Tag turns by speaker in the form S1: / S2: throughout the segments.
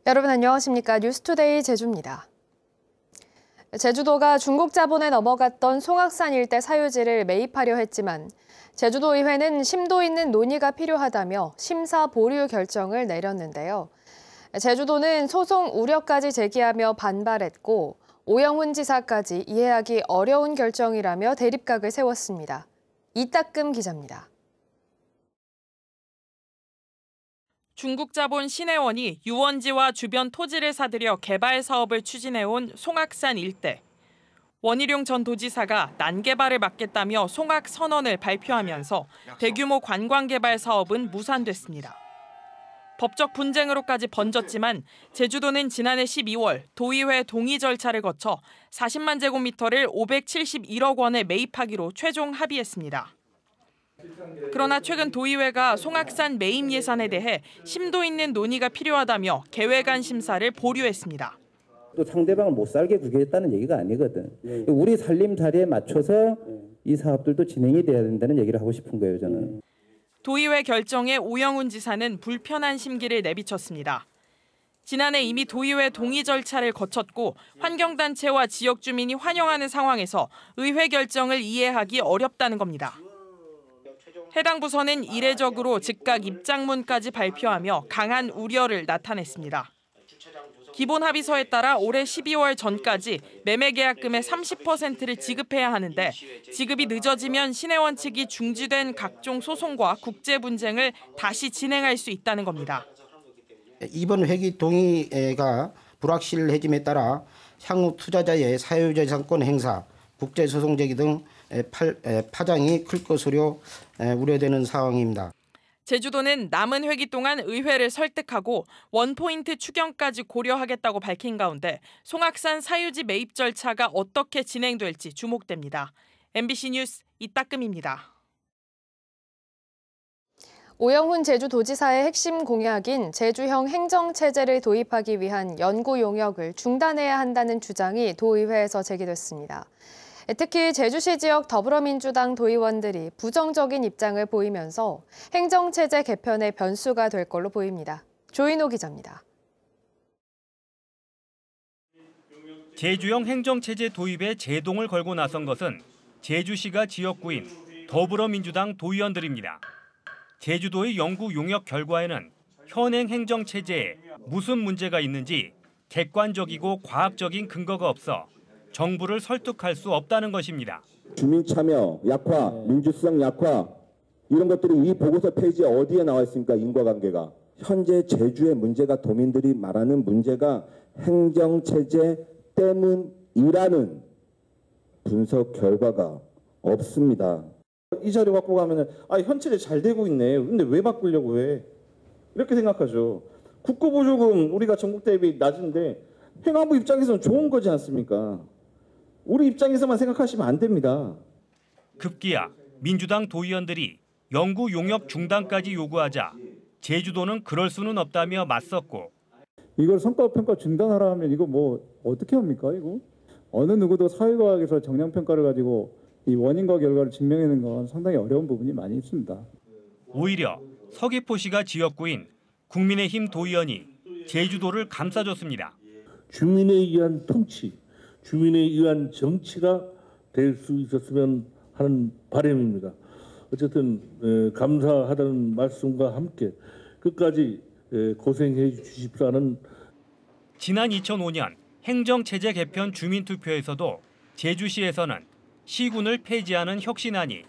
S1: 여러분 안녕하십니까? 뉴스투데이 제주입니다. 제주도가 중국 자본에 넘어갔던 송악산 일대 사유지를 매입하려 했지만 제주도의회는 심도 있는 논의가 필요하다며 심사 보류 결정을 내렸는데요. 제주도는 소송 우려까지 제기하며 반발했고 오영훈 지사까지 이해하기 어려운 결정이라며 대립각을 세웠습니다. 이따금 기자입니다.
S2: 중국 자본 신해원이 유원지와 주변 토지를 사들여 개발 사업을 추진해온 송악산 일대. 원희룡 전 도지사가 난개발을 막겠다며 송악 선언을 발표하면서 대규모 관광개발 사업은 무산됐습니다. 법적 분쟁으로까지 번졌지만 제주도는 지난해 12월 도의회 동의 절차를 거쳐 40만 제곱미터를 571억 원에 매입하기로 최종 합의했습니다. 그러나 최근 도의회가 송악산 매입 예산에 대해 심도 있는 논의가 필요하다며 계획안 심사를 보류했습니다.
S3: 또 상대방을 못 살게 구겠다는 얘기가 아니거든. 우리 살림살이에 맞춰서 이 사업들도 진행이 돼야 된다는 얘기를 하고 싶은 거예요, 저는.
S2: 도의회 결정에 오영훈 지사는 불편한 심기를 내비쳤습니다. 지난해 이미 도의회 동의 절차를 거쳤고 환경단체와 지역 주민이 환영하는 상황에서 의회 결정을 이해하기 어렵다는 겁니다. 해당 부서는 이례적으로 즉각 입장문까지 발표하며 강한 우려를 나타냈습니다. 기본 합의서에 따라 올해 12월 전까지 매매 계약금의 30%를 지급해야 하는데 지급이 늦어지면 신해원 측이 중지된 각종 소송과 국제 분쟁을 다시 진행할 수 있다는 겁니다.
S4: 이번 회기 동의가 불확실해짐에 따라 향후 투자자의 사유재산권 행사, 국제소송 제기 등 파장이 클 것으로 우려되는 상황입니다.
S2: 제주도는 남은 회기 동안 의회를 설득하고 원포인트 추경까지 고려하겠다고 밝힌 가운데 송악산 사유지 매입 절차가 어떻게 진행될지 주목됩니다. MBC 뉴스 이따금입니다.
S1: 오영훈 제주도지사의 핵심 공약인 제주형 행정체제를 도입하기 위한 연구 용역을 중단해야 한다는 주장이 도의회에서 제기됐습니다. 특히 제주시 지역 더불어민주당 도의원들이 부정적인 입장을 보이면서 행정체제 개편의 변수가 될 걸로 보입니다. 조인호 기자입니다.
S5: 제주형 행정체제 도입에 제동을 걸고 나선 것은 제주시가 지역구인 더불어민주당 도의원들입니다. 제주도의 연구 용역 결과에는 현행 행정체제에 무슨 문제가 있는지 객관적이고 과학적인 근거가 없어 정부를 설득할 수 없다는 것입니다.
S6: 주민 참여 약화, 민주성 약화 이런 것들이 이 보고서 페이지에 어디에 나와 있습니까? 인과관계가. 현재 제주의 문제가 도민들이 말하는 문제가 행정체제 때문이라는 분석 결과가 없습니다.
S7: 이 자료 갖고 가면은 현체제 잘 되고 있네. 근데 왜 바꾸려고 해? 이렇게 생각하죠. 국고보조금 우리가 전국 대비 낮은데 행안부 입장에서는 좋은 거지 않습니까? 우리 입장에서만 생각하시면 안 됩니다.
S5: 급기야 민주당 도의원들이 연구 용역 중단까지 요구하자 제주도는 그럴 수는 없다며 맞섰고
S8: 이걸 성과평가 중단하라 하면 이거 뭐 어떻게 합니까? 이거 어느 누구도 사회과학에서 정량평가를 가지고 이 원인과 결과를 증명하는 건 상당히 어려운 부분이 많이 있습니다.
S5: 오히려 서귀포시가 지역구인 국민의힘 도의원이 제주도를 감싸줬습니다.
S9: 주민에 의한 통치, 주민에 의한 정치가 될 수 있었으면 하는 바람입니다. 어쨌든 감사하다는 말씀과 함께 끝까지 고생해 주십사는.
S5: 지난 2005년 행정체제 개편 주민투표에서도 제주시에서는 시군을 폐지하는 혁신안이,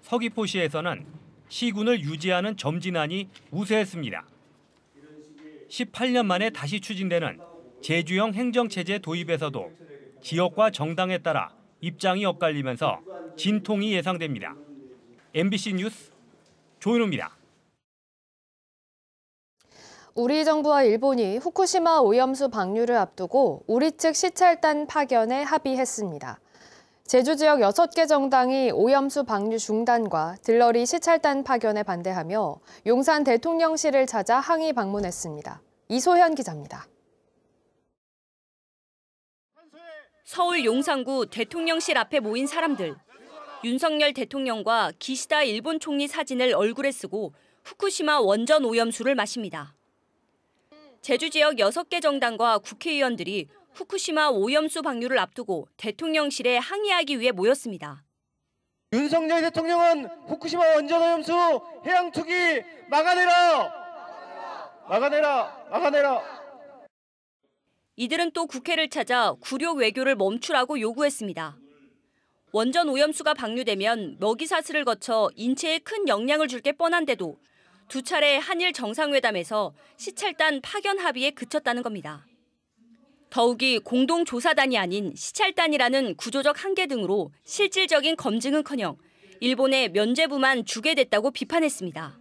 S5: 서귀포시에서는 시군을 유지하는 점진안이 우세했습니다. 18년 만에 다시 추진되는 제주형 행정체제 도입에서도 지역과 정당에 따라 입장이 엇갈리면서 진통이 예상됩니다. MBC 뉴스 조인호입니다.
S1: 우리 정부와 일본이 후쿠시마 오염수 방류를 앞두고 우리 측 시찰단 파견에 합의했습니다. 제주 지역 6개 정당이 오염수 방류 중단과 들러리 시찰단 파견에 반대하며 용산 대통령실을 찾아 항의 방문했습니다. 이소현 기자입니다.
S10: 서울 용산구 대통령실 앞에 모인 사람들. 윤석열 대통령과 기시다 일본 총리 사진을 얼굴에 쓰고 후쿠시마 원전 오염수를 마십니다. 제주 지역 6개 정당과 국회의원들이 후쿠시마 오염수 방류를 앞두고 대통령실에 항의하기 위해 모였습니다.
S11: 윤석열 대통령은 후쿠시마 원전 오염수 해양 투기 막아내라! 막아내라! 막아내라!
S10: 이들은 또 국회를 찾아 굴욕 외교를 멈추라고 요구했습니다. 원전 오염수가 방류되면 먹이사슬을 거쳐 인체에 큰 영향을 줄 게 뻔한데도 두 차례 한일 정상회담에서 시찰단 파견 합의에 그쳤다는 겁니다. 더욱이 공동조사단이 아닌 시찰단이라는 구조적 한계 등으로 실질적인 검증은커녕 일본에 면죄부만 주게 됐다고 비판했습니다.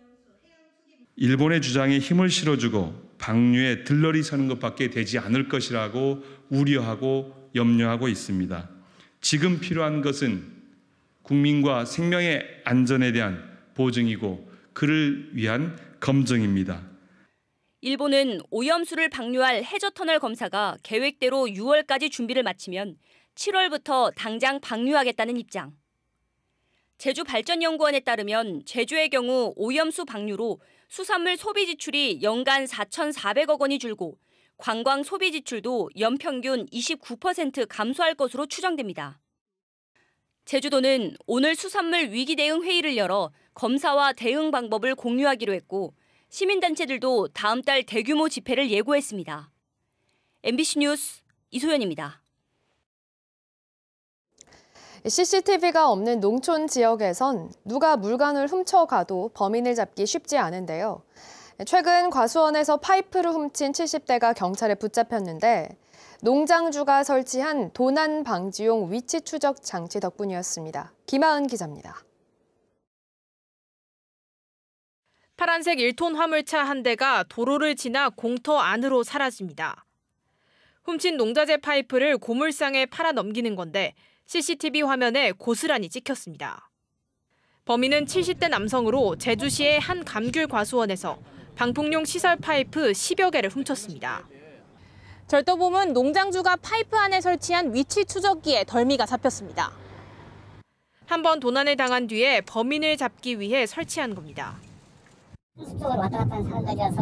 S12: 일본의 주장에 힘을 실어주고 방류에 들러리 서는 것밖에 되지 않을 것이라고 우려하고 염려하고 있습니다. 지금 필요한 것은 국민과 생명의 안전에 대한 보증이고 그를 위한 검증입니다.
S10: 일본은 오염수를 방류할 해저터널 검사가 계획대로 6월까지 준비를 마치면 7월부터 당장 방류하겠다는 입장. 제주발전연구원에 따르면 제주의 경우 오염수 방류로 수산물 소비 지출이 연간 4,400억 원이 줄고 관광 소비 지출도 연평균 29% 감소할 것으로 추정됩니다. 제주도는 오늘 수산물 위기 대응 회의를 열어 검사와 대응 방법을 공유하기로 했고 시민단체들도 다음 달 대규모 집회를 예고했습니다. MBC 뉴스 이소연입니다.
S1: CCTV가 없는 농촌 지역에선 누가 물건을 훔쳐가도 범인을 잡기 쉽지 않은데요. 최근 과수원에서 파이프를 훔친 70대가 경찰에 붙잡혔는데 농장주가 설치한 도난 방지용 위치 추적 장치 덕분이었습니다. 김하은 기자입니다.
S13: 파란색 1톤 화물차 한 대가 도로를 지나 공터 안으로 사라집니다. 훔친 농자재 파이프를 고물상에 팔아 넘기는 건데 CCTV 화면에 고스란히 찍혔습니다. 범인은 70대 남성으로 제주시의 한 감귤 과수원에서 방풍용 시설 파이프 10여 개를 훔쳤습니다. 절도범은 농장주가 파이프 안에 설치한 위치 추적기에 덜미가 잡혔습니다. 한 번 도난을 당한 뒤에 범인을 잡기 위해 설치한 겁니다.
S14: 수적으로 왔다 갔다 하는 사람들이라서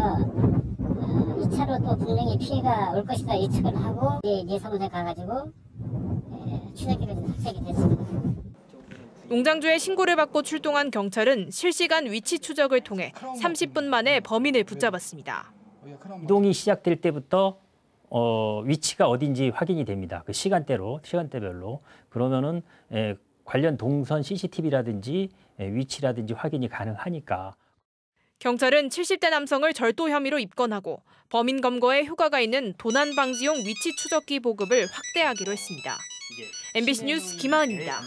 S14: 2차로 또 분명히 피해가 올 것이다 예측을 하고 예상원에 가가지고 추적기를 설치하게 됐습니다.
S13: 농장주의 신고를 받고 출동한 경찰은 실시간 위치 추적을 통해 30분 만에 범인을 붙잡았습니다.
S15: 이동이 시작될 때부터 위치가 어딘지 확인이 됩니다. 그 시간대별로. 그러면은 관련 동선 CCTV라든지 위치라든지 확인이 가능하니까.
S13: 경찰은 70대 남성을 절도 혐의로 입건하고 범인 검거에 효과가 있는 도난 방지용 위치 추적기 보급을 확대하기로 했습니다. MBC 뉴스 김하은입니다.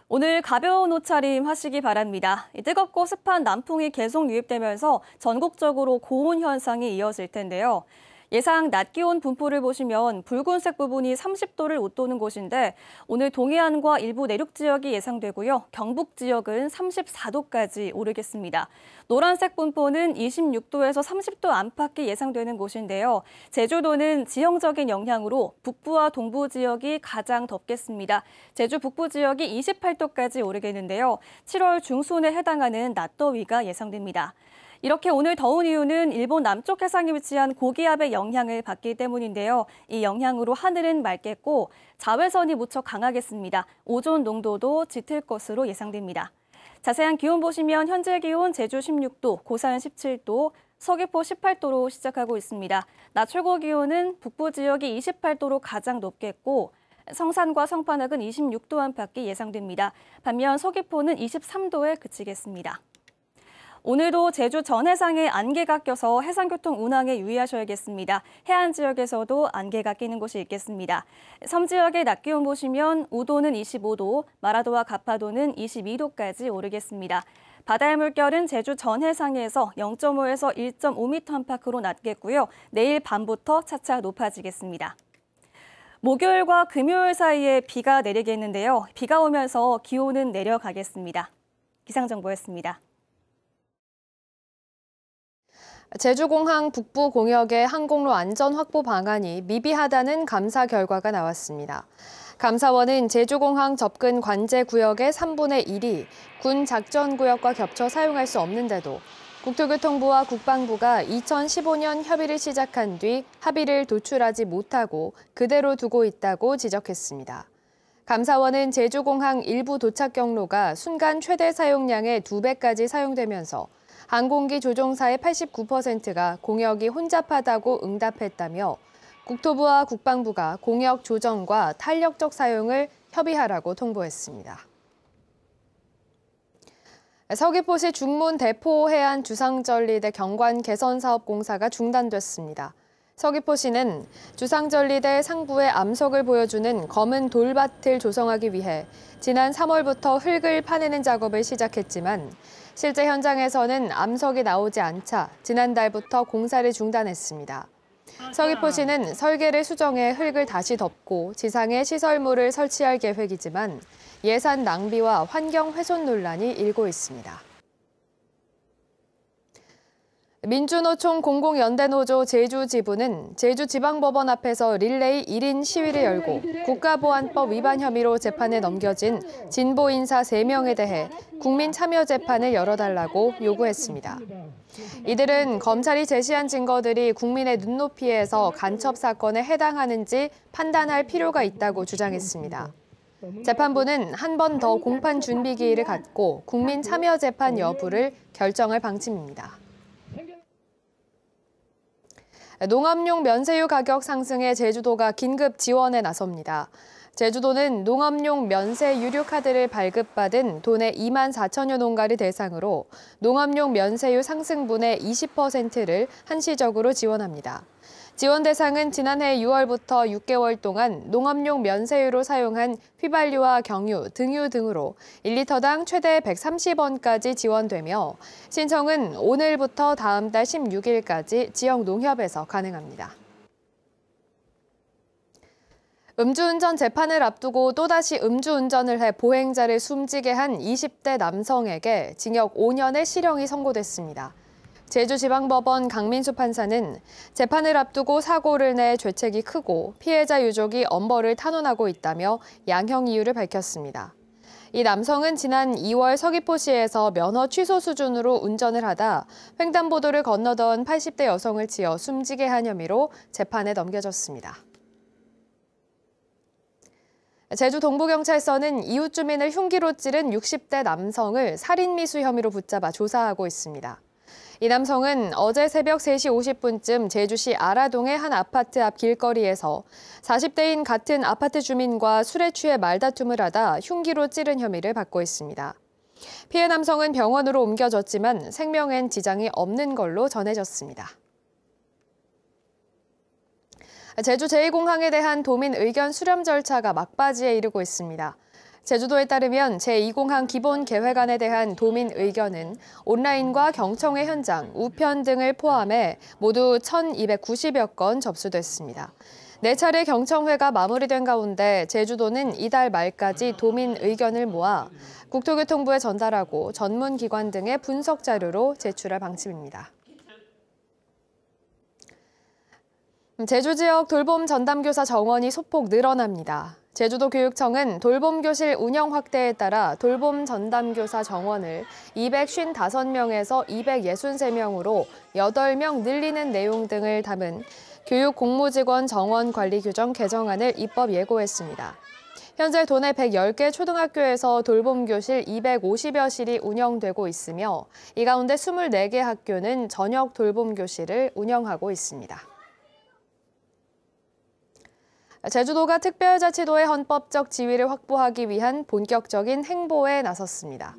S16: 오늘 가벼운 옷차림 하시기 바랍니다. 뜨겁고 습한 남풍이 계속 유입되면서 전국적으로 고온 현상이 이어질 텐데요. 예상 낮 기온 분포를 보시면 붉은색 부분이 30도를 웃도는 곳인데 오늘 동해안과 일부 내륙 지역이 예상되고요. 경북 지역은 34도까지 오르겠습니다. 노란색 분포는 26도에서 30도 안팎이 예상되는 곳인데요. 제주도는 지형적인 영향으로 북부와 동부 지역이 가장 덥겠습니다. 제주 북부 지역이 28도까지 오르겠는데요. 7월 중순에 해당하는 낮더위가 예상됩니다. 이렇게 오늘 더운 이유는 일본 남쪽 해상에 위치한 고기압의 영향을 받기 때문인데요. 이 영향으로 하늘은 맑겠고 자외선이 무척 강하겠습니다. 오존 농도도 짙을 것으로 예상됩니다. 자세한 기온 보시면 현재 기온 제주 16도, 고산 17도, 서귀포 18도로 시작하고 있습니다. 낮 최고 기온은 북부 지역이 28도로 가장 높겠고 성산과 성판악은 26도 안팎이 예상됩니다. 반면 서귀포는 23도에 그치겠습니다. 오늘도 제주 전 해상에 안개가 껴서 해상교통 운항에 유의하셔야겠습니다. 해안 지역에서도 안개가 끼는 곳이 있겠습니다. 섬 지역의 낮 기온 보시면 우도는 25도, 마라도와 가파도는 22도까지 오르겠습니다. 바다의 물결은 제주 전 해상에서 0.5에서 1.5m 안팎으로 낮겠고요. 내일 밤부터 차차 높아지겠습니다. 목요일과 금요일 사이에 비가 내리겠는데요. 비가 오면서 기온은 내려가겠습니다. 기상정보였습니다.
S1: 제주공항 북부 공역의 항공로 안전 확보 방안이 미비하다는 감사 결과가 나왔습니다. 감사원은 제주공항 접근 관제 구역의 3분의 1이 군 작전구역과 겹쳐 사용할 수 없는데도 국토교통부와 국방부가 2015년 협의를 시작한 뒤 합의를 도출하지 못하고 그대로 두고 있다고 지적했습니다. 감사원은 제주공항 일부 도착 경로가 순간 최대 사용량의 2배까지 사용되면서 항공기 조종사의 89%가 공역이 혼잡하다고 응답했다며 국토부와 국방부가 공역 조정과 탄력적 사용을 협의하라고 통보했습니다. 서귀포시 중문 대포 해안 주상전리대 경관 개선 사업 공사가 중단됐습니다. 서귀포시는 주상전리대 상부의 암석을 보여주는 검은 돌밭을 조성하기 위해 지난 3월부터 흙을 파내는 작업을 시작했지만 실제 현장에서는 암석이 나오지 않자 지난달부터 공사를 중단했습니다. 서귀포시는 설계를 수정해 흙을 다시 덮고 지상에 시설물을 설치할 계획이지만 예산 낭비와 환경 훼손 논란이 일고 있습니다. 민주노총 공공연대노조 제주지부는 제주지방법원 앞에서 릴레이 1인 시위를 열고 국가보안법 위반 혐의로 재판에 넘겨진 진보 인사 3명에 대해 국민 참여 재판을 열어달라고 요구했습니다. 이들은 검찰이 제시한 증거들이 국민의 눈높이에서 간첩 사건에 해당하는지 판단할 필요가 있다고 주장했습니다. 재판부는 한 번 더 공판 준비 기일을 갖고 국민 참여 재판 여부를 결정할 방침입니다. 농업용 면세유 가격 상승에 제주도가 긴급 지원에 나섭니다. 제주도는 농업용 면세 유료 카드를 발급받은 도내 2만 4천여 농가를 대상으로 농업용 면세유 상승분의 20%를 한시적으로 지원합니다. 지원 대상은 지난해 6월부터 6개월 동안 농업용 면세유로 사용한 휘발유와 경유, 등유 등으로 1리터당 최대 130원까지 지원되며 신청은 오늘부터 다음 달 16일까지 지역 농협에서 가능합니다. 음주운전 재판을 앞두고 또다시 음주운전을 해 보행자를 숨지게 한 20대 남성에게 징역 5년의 실형이 선고됐습니다. 제주지방법원 강민수 판사는 재판을 앞두고 사고를 내 죄책이 크고 피해자 유족이 엄벌을 탄원하고 있다며 양형 이유를 밝혔습니다. 이 남성은 지난 2월 서귀포시에서 면허 취소 수준으로 운전을 하다 횡단보도를 건너던 80대 여성을 치어 숨지게 한 혐의로 재판에 넘겨졌습니다. 제주 동부경찰서는 이웃 주민을 흉기로 찌른 60대 남성을 살인미수 혐의로 붙잡아 조사하고 있습니다. 이 남성은 어제 새벽 3시 50분쯤 제주시 아라동의 한 아파트 앞 길거리에서 40대인 같은 아파트 주민과 술에 취해 말다툼을 하다 흉기로 찌른 혐의를 받고 있습니다. 피해 남성은 병원으로 옮겨졌지만 생명엔 지장이 없는 걸로 전해졌습니다. 제주 제2공항에 대한 도민 의견 수렴 절차가 막바지에 이르고 있습니다. 제주도에 따르면 제2공항 기본계획안에 대한 도민 의견은 온라인과 경청회 현장, 우편 등을 포함해 모두 1,290여 건 접수됐습니다. 4차례 경청회가 마무리된 가운데 제주도는 이달 말까지 도민 의견을 모아 국토교통부에 전달하고 전문기관 등의 분석 자료로 제출할 방침입니다. 제주 지역 돌봄 전담교사 정원이 소폭 늘어납니다. 제주도 교육청은 돌봄교실 운영 확대에 따라 돌봄 전담교사 정원을 255명에서 263명으로 8명 늘리는 내용 등을 담은 교육공무직원 정원 관리 규정 개정안을 입법 예고했습니다. 현재 도내 110개 초등학교에서 돌봄교실 250여실이 운영되고 있으며 이 가운데 24개 학교는 저녁 돌봄교실을 운영하고 있습니다. 제주도가 특별자치도의 헌법적 지위를 확보하기 위한 본격적인 행보에 나섰습니다.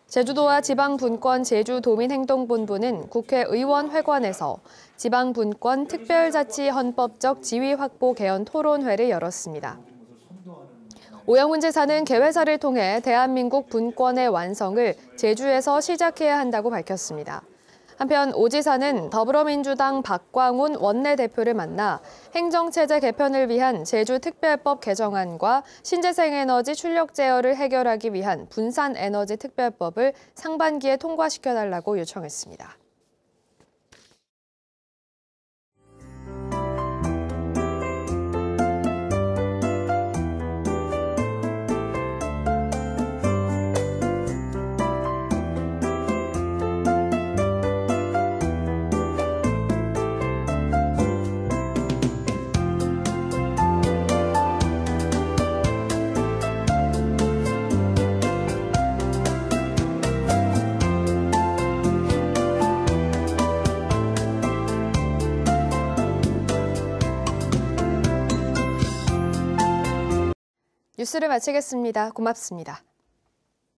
S1: 제주도와 지방분권 제주도민행동본부는 국회의원회관에서 지방분권 특별자치 헌법적 지위 확보 개헌 토론회를 열었습니다. 오영훈 지사는 개회사를 통해 대한민국 분권의 완성을 제주에서 시작해야 한다고 밝혔습니다. 한편 오 지사는 더불어민주당 박광훈 원내대표를 만나 행정체제 개편을 위한 제주특별법 개정안과 신재생에너지 출력 제어를 해결하기 위한 분산에너지 특별법을 상반기에 통과시켜달라고 요청했습니다. 뉴스를 마치겠습니다. 고맙습니다.